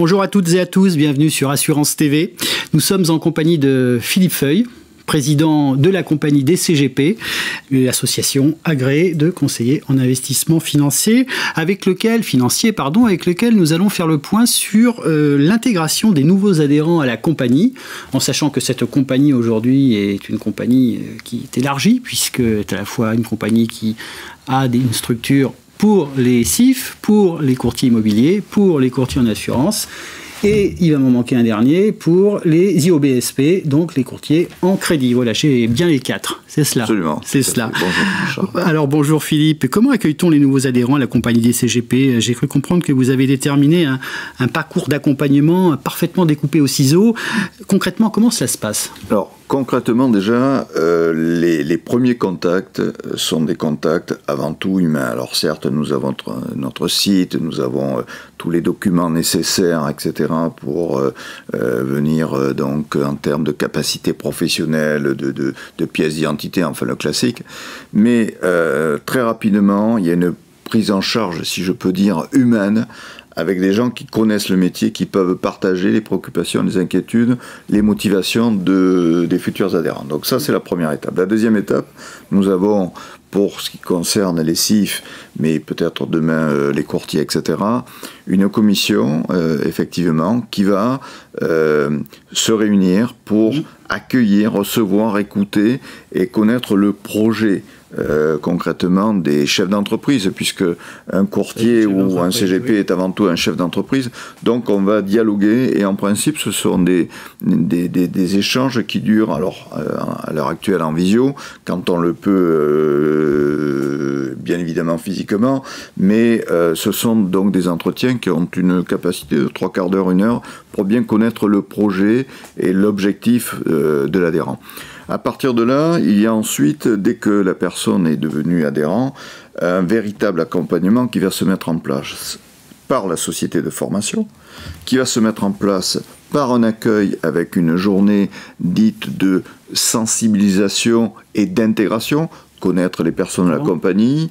Bonjour à toutes et à tous, bienvenue sur Assurance TV. Nous sommes en compagnie de Philippe Feuille, président de la compagnie DCGP, l'association agréée de conseillers en investissement financier, avec lequel nous allons faire le point sur l'intégration des nouveaux adhérents à la compagnie, en sachant que cette compagnie aujourd'hui est une compagnie qui est élargie, puisque c'est à la fois une compagnie qui a une structure pour les CIF, pour les courtiers immobiliers, pour les courtiers en assurance, et il va m'en manquer un dernier pour les IOBSP, donc les courtiers en crédit. Voilà, j'ai bien les quatre, c'est cela. Absolument. C'est cela. Bonjour. Alors bonjour Philippe, comment accueille-t-on les nouveaux adhérents à la compagnie DCGP? J'ai cru comprendre que vous avez déterminé un parcours d'accompagnement parfaitement découpé au ciseau. Concrètement, comment cela se passe? Alors, concrètement, déjà, les premiers contacts sont des contacts avant tout humains. Alors certes, nous avons notre site, nous avons tous les documents nécessaires, etc., pour venir, donc, en termes de capacité professionnelle, de pièces d'identité, enfin le classique. Mais très rapidement, il y a une prise en charge, si je peux dire, humaine, avec des gens qui connaissent le métier, qui peuvent partager les préoccupations, les inquiétudes, les motivations des futurs adhérents. Donc ça, c'est la première étape. La deuxième étape, nous avons, pour ce qui concerne les CIF, mais peut-être demain les courtiers, etc., une commission, effectivement, qui va se réunir pour accueillir, recevoir, écouter et connaître le projet concrètement des chefs d'entreprise, puisque un courtier ou un CGP est avant tout un chef d'entreprise. Donc on va dialoguer et en principe ce sont des échanges qui durent, alors à l'heure actuelle en visio, quand on le peut bien évidemment physiquement, mais ce sont donc des entretiens qui ont une capacité de 3/4 d'heure, 1 heure, pour bien connaître le projet et l'objectif de l'adhérent. À partir de là, il y a ensuite, dès que la personne est devenue adhérent, un véritable accompagnement qui va se mettre en place par la société de formation, qui va se mettre en place par un accueil avec une journée dite de sensibilisation et d'intégration, connaître les personnes de la compagnie,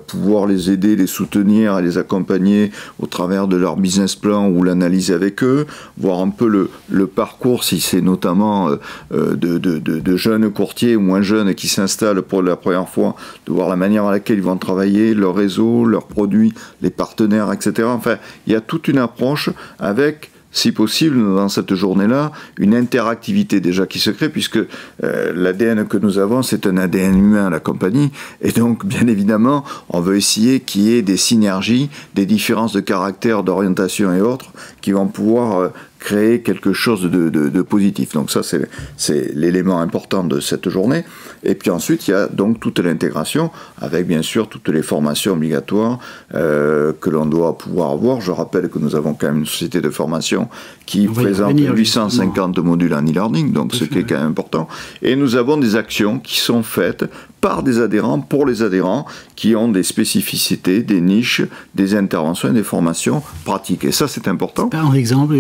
pouvoir les aider, les soutenir et les accompagner au travers de leur business plan ou l'analyser avec eux, voir un peu le parcours, si c'est notamment de jeunes courtiers ou moins jeunes qui s'installent pour la première fois, de voir la manière à laquelle ils vont travailler, leur réseau, leurs produits, les partenaires, etc. Enfin, il y a toute une approche avec, si possible, dans cette journée-là, une interactivité déjà qui se crée, puisque l'ADN que nous avons, c'est un ADN humain à la compagnie, et donc, bien évidemment, on veut essayer qu'il y ait des synergies, des différences de caractère, d'orientation et autres, qui vont pouvoir créer quelque chose de positif. Donc ça, c'est l'élément important de cette journée. Et puis ensuite, il y a donc toute l'intégration, avec bien sûr toutes les formations obligatoires que l'on doit pouvoir avoir. Je rappelle que nous avons quand même une société de formation qui présente 850 modules en e-learning, donc ce qui est quand même important. Et nous avons des actions qui sont faites par des adhérents, pour les adhérents, qui ont des spécificités, des niches, des interventions et des formations pratiques. Et ça, c'est important. Par exemple,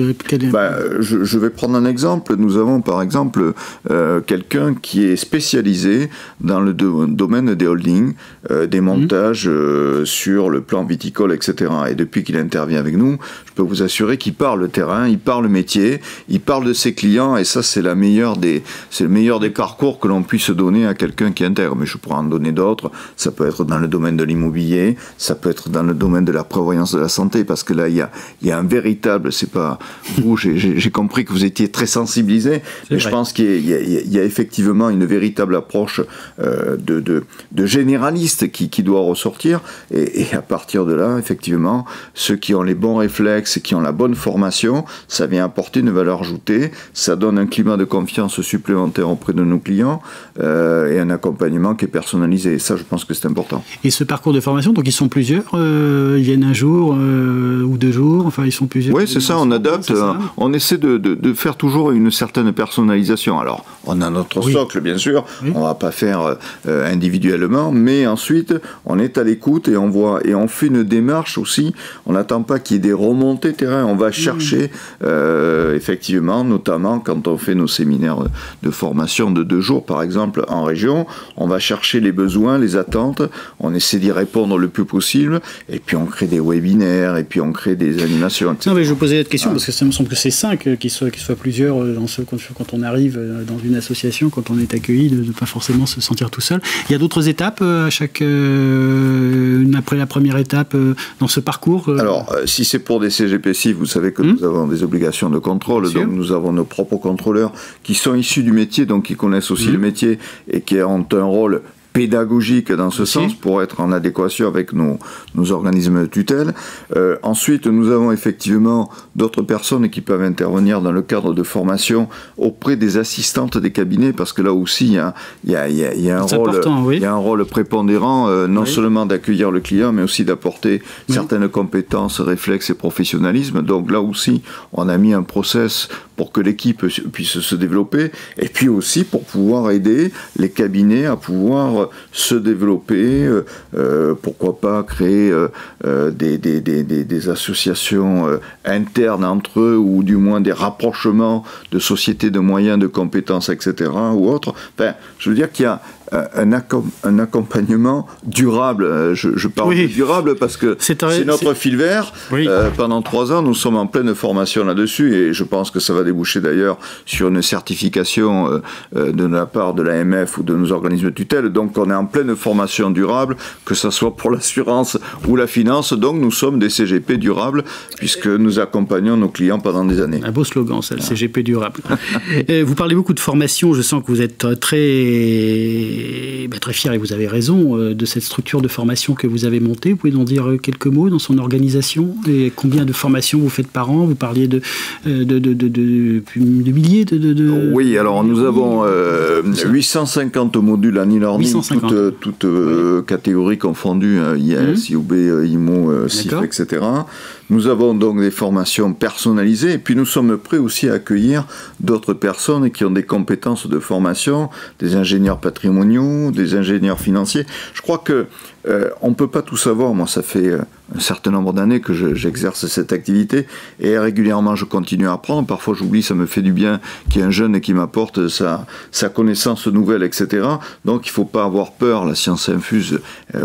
je vais prendre un exemple. Nous avons par exemple quelqu'un qui est spécialisé dans le domaine des holdings, des montages sur le plan viticole, etc. Et depuis qu'il intervient avec nous, je peux vous assurer qu'il parle le terrain, il parle le métier, il parle de ses clients, et ça, c'est le meilleur des parcours que l'on puisse donner à quelqu'un qui intègre. Mais je pourrais en donner d'autres. Ça peut être dans le domaine de l'immobilier, ça peut être dans le domaine de la prévoyance de la santé, parce que là, il y a un véritable, c'est pas vous, j'ai compris que vous étiez très sensibilisé, mais je pense qu'il y a effectivement une véritable approche de généraliste qui doit ressortir, et à partir de là, effectivement, ceux qui ont les bons réflexes, qui ont la bonne formation, ça vient apporter une valeur ajoutée, ça donne un climat de confiance supplémentaire auprès de nos clients, et un accompagnement qui est personnalisé. Et ça, je pense que c'est important. Et ce parcours de formation, donc ils sont plusieurs, ils viennent un jour ou 2 jours, enfin ils sont plusieurs. Oui, c'est ça, on adapte, on essaie de faire toujours une certaine personnalisation. Alors, on a notre socle, bien sûr, on ne va pas faire individuellement, mais ensuite, on est à l'écoute et on voit, et on fait une démarche aussi, on n'attend pas qu'il y ait des remontées terrain, on va chercher, effectivement, notamment quand on fait nos séminaires de formation de 2 jours, par exemple, en région, on va chercher chercher les besoins, les attentes, on essaie d'y répondre le plus possible, et puis on crée des webinaires, et puis on crée des animations, etc. Non, mais je vous posais cette question parce que ça me semble que c'est sain qu'il soit plusieurs quand on arrive dans une association, quand on est accueilli, de ne pas forcément se sentir tout seul. Il y a d'autres étapes après la première étape dans ce parcours Alors, si c'est pour des CGPC, vous savez que nous avons des obligations de contrôle, donc nous avons nos propres contrôleurs qui sont issus du métier, donc qui connaissent aussi le métier et qui ont un rôle pédagogique dans ce sens pour être en adéquation avec nos organismes de tutelle. Ensuite, nous avons effectivement d'autres personnes qui peuvent intervenir dans le cadre de formation auprès des assistantes des cabinets, parce que là aussi, il y a un rôle prépondérant, non seulement d'accueillir le client, mais aussi d'apporter certaines compétences, réflexes et professionnalisme. Donc là aussi, on a mis un process pour que l'équipe puisse se développer, et puis aussi pour pouvoir aider les cabinets à pouvoir se développer, pourquoi pas créer des associations internes entre eux, ou du moins des rapprochements de sociétés de moyens, de compétences, etc., ou autres. Enfin, je veux dire qu'il y a un accompagnement durable. Je parle de durable parce que c'est notre fil vert. Pendant 3 ans, nous sommes en pleine formation là-dessus, et je pense que ça va déboucher d'ailleurs sur une certification de la part de l'AMF ou de nos organismes de tutelle. Donc on est en pleine formation durable, que ce soit pour l'assurance ou la finance. Donc nous sommes des CGP durables, puisque nous accompagnons nos clients pendant des années. Un beau slogan, ça, le CGP durable. Vous parlez beaucoup de formation, je sens que vous êtes très fier, et vous avez raison, de cette structure de formation que vous avez montée. Vous pouvez en dire quelques mots dans son organisation, et combien de formations vous faites par an? Vous parliez de milliers de... Oui, alors nous avons 850 modules en e-learning, toutes catégories confondues, IAS, IOB, IMO, CIF, etc. Nous avons donc des formations personnalisées, et puis nous sommes prêts aussi à accueillir d'autres personnes qui ont des compétences de formation, des ingénieurs patrimoniaux, des ingénieurs financiers. Je crois que on ne peut pas tout savoir. Moi, ça fait un certain nombre d'années que j'exerce cette activité, et régulièrement je continue à apprendre. Parfois j'oublie, ça me fait du bien qu'il y ait un jeune qui m'apporte sa connaissance nouvelle, etc. Donc il ne faut pas avoir peur. La science infuse,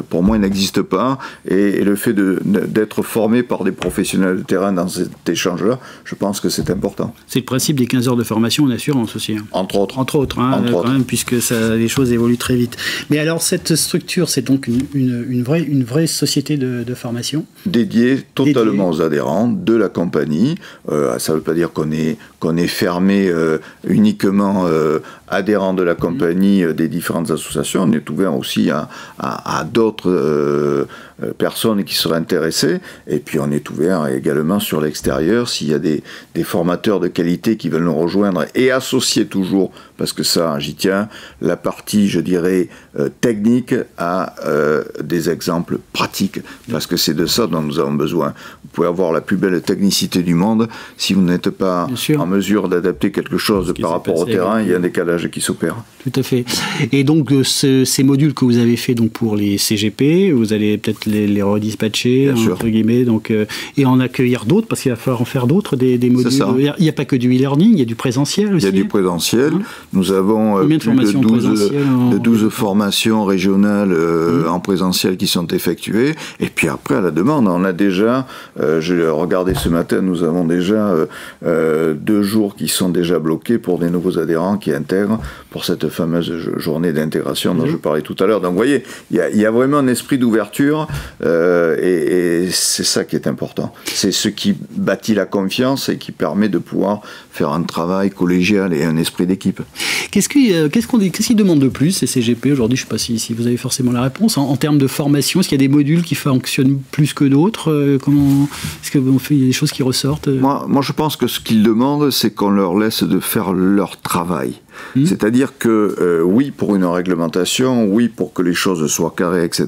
pour moi, n'existe pas, et le fait d'être formé par des professionnels de terrain dans cet échange-là, je pense que c'est important. C'est le principe des 15 heures de formation en assurance aussi. Entre autres. Entre autres, même, puisque les choses évoluent très vite. Mais alors cette structure, c'est donc une vraie société de formation dédiée totalement aux adhérents de la compagnie. Ça ne veut pas dire qu'on est fermé uniquement adhérents de la compagnie des différentes associations. On est ouvert aussi à d'autres personnes qui seraient intéressées, et puis on est ouvert également sur l'extérieur s'il y a des formateurs de qualité qui veulent nous rejoindre, et associer toujours, parce que ça, j'y tiens, la partie, je dirais, technique à des exemples pratiques, parce que c'est de ça dont nous avons besoin. Vous pouvez avoir la plus belle technicité du monde, si vous n'êtes pas en mesure d'adapter quelque chose par rapport au terrain, il y a un décalage qui s'opère. Tout à fait. Et donc ces modules que vous avez fait donc pour les CGP, vous allez peut-être les redispatcher, entre guillemets, donc, et en accueillir d'autres, parce qu'il va falloir en faire d'autres, des modules. Il n'y a pas que du e-learning, il y a du présentiel aussi. Il y a du présentiel. Nous avons combien de formations présentielles 12 formations régionales en présentiel qui sont effectuées. Et puis après, à la demande, on a déjà, je regardais ce matin, nous avons déjà 2 jours qui sont déjà bloqués pour des nouveaux adhérents qui intègrent pour cette fameuse journée d'intégration dont je parlais tout à l'heure. Donc vous voyez, il y a vraiment un esprit d'ouverture, et c'est ça qui est important. C'est ce qui bâtit la confiance et qui permet de pouvoir faire un travail collégial et un esprit d'équipe. Qu'est-ce qu'ils demandent de plus, ces CGP aujourd'hui? Je ne sais pas si vous avez forcément la réponse. En termes de formation, est-ce qu'il y a des modules qui fonctionnent plus que d'autres? Est-ce qu'il y a des choses qui ressortent? Moi, je pense que ce qu'ils demandent, c'est qu'on leur laisse de faire leur travail. C'est-à-dire que oui, pour une réglementation, oui, pour que les choses soient carrées, etc.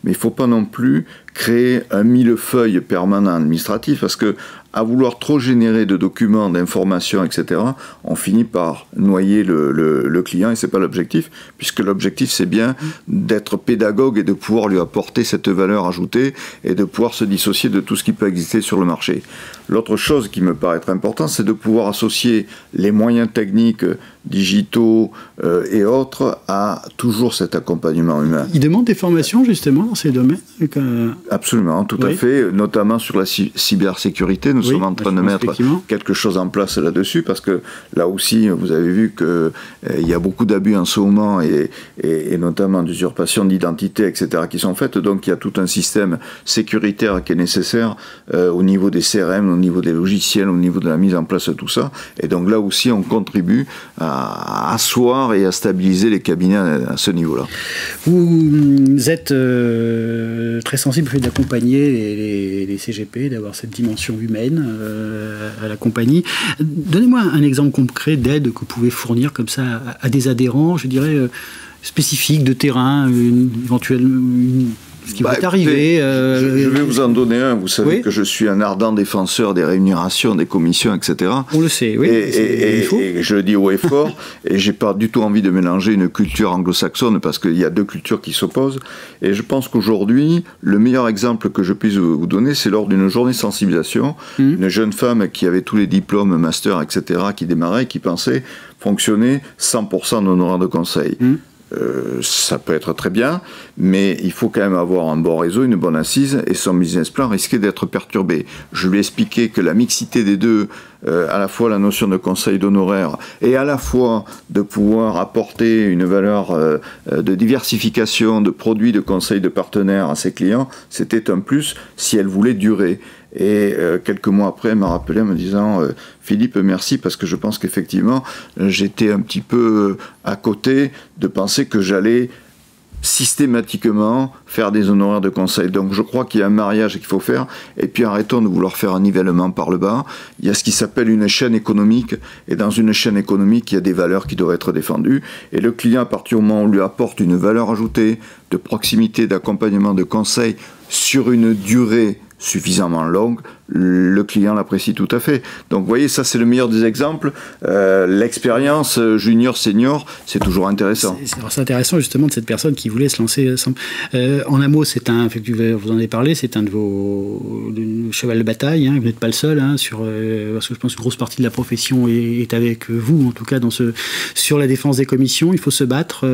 Mais il ne faut pas non plus créer un millefeuille permanent administratif, parce que à vouloir trop générer de documents, d'informations, etc., on finit par noyer le client, et c'est pas l'objectif, puisque l'objectif c'est bien d'être pédagogue et de pouvoir lui apporter cette valeur ajoutée et de pouvoir se dissocier de tout ce qui peut exister sur le marché. L'autre chose qui me paraît être importante, c'est de pouvoir associer les moyens techniques digitaux et autres, a toujours cet accompagnement humain. Il demande des formations justement dans ces domaines. Absolument, tout à fait, notamment sur la cybersécurité. Nous sommes en train de mettre quelque chose en place là-dessus, parce que là aussi, vous avez vu qu'il y a beaucoup d'abus en ce moment, et notamment d'usurpation d'identité, etc., qui sont faites. Donc il y a tout un système sécuritaire qui est nécessaire au niveau des CRM, au niveau des logiciels, au niveau de la mise en place de tout ça. Et donc là aussi, on contribue à asseoir et à stabiliser les cabinets à ce niveau-là. Vous êtes très sensible au fait d'accompagner les CGP, d'avoir cette dimension humaine à la compagnie. Donnez-moi un exemple concret d'aide que vous pouvez fournir comme ça à des adhérents, je dirais, spécifiques de terrain, éventuellement... Ce qui va arriver. Je vais vous en donner un. Vous savez que je suis un ardent défenseur des rémunérations, des commissions, etc. On le sait, oui. Et je le dis haut et fort. Et j'ai pas du tout envie de mélanger une culture anglo-saxonne, parce qu'il y a deux cultures qui s'opposent. Et je pense qu'aujourd'hui, le meilleur exemple que je puisse vous donner, c'est lors d'une journée de sensibilisation, une jeune femme qui avait tous les diplômes, master, etc., qui démarrait, qui pensait fonctionner 100% d'honoraires de conseil. Ça peut être très bien, mais il faut quand même avoir un bon réseau, une bonne assise, et son business plan risquait d'être perturbé. Je lui ai expliqué que la mixité des deux, à la fois la notion de conseil d'honoraires et à la fois de pouvoir apporter une valeur de diversification de produits, de conseils, de partenaires à ses clients, c'était un plus si elle voulait durer. Et quelques mois après, elle m'a rappelé en me disant Philippe, merci, parce que je pense qu'effectivement, j'étais un petit peu à côté de penser que j'allais systématiquement faire des honoraires de conseil. Donc je crois qu'il y a un mariage qu'il faut faire, et puis arrêtons de vouloir faire un nivellement par le bas. Il y a ce qui s'appelle une chaîne économique, et dans une chaîne économique, il y a des valeurs qui doivent être défendues, et le client, à partir du moment où on lui apporte une valeur ajoutée de proximité, d'accompagnement, de conseil sur une durée suffisamment longue, le client l'apprécie tout à fait. Donc vous voyez, ça c'est le meilleur des exemples. L'expérience junior, senior, c'est toujours intéressant. C'est intéressant justement de cette personne qui voulait se lancer. En un mot, vous en avez parlé, c'est un de vos chevals de bataille, hein, vous n'êtes pas le seul, hein, parce que je pense qu'une grosse partie de la profession est avec vous, en tout cas sur la défense des commissions. Il faut se battre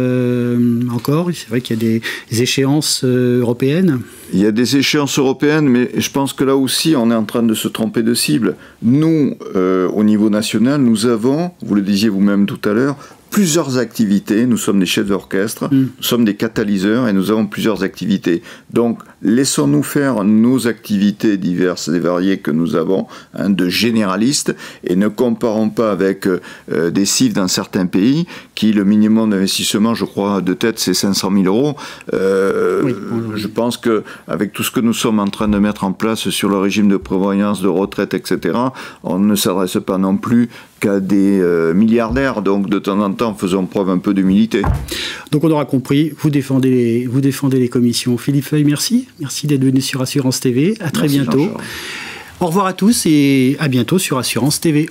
encore. C'est vrai qu'il y a des échéances européennes. Il y a des échéances européennes, mais je pense que là aussi, on est en train de se tromper de cible. Nous, au niveau national, nous avons, vous le disiez vous-même tout à l'heure, plusieurs activités. Nous sommes des chefs d'orchestre, nous sommes des catalyseurs, et nous avons plusieurs activités. Donc, laissons-nous faire nos activités diverses et variées que nous avons, hein, de généralistes, et ne comparons pas avec des CIF dans certains pays, qui le minimum d'investissement, je crois, de tête, c'est 500 000 euros. Je pense qu'avec tout ce que nous sommes en train de mettre en place sur le régime de prévoyance, de retraite, etc., on ne s'adresse pas non plus qu'à des milliardaires. Donc, de temps en temps, faisons preuve un peu d'humilité. Donc, on aura compris, vous défendez les commissions. Philippe Feuille, merci. Merci d'être venu sur Assurance TV. À très bientôt. Au revoir à tous et à bientôt sur Assurance TV.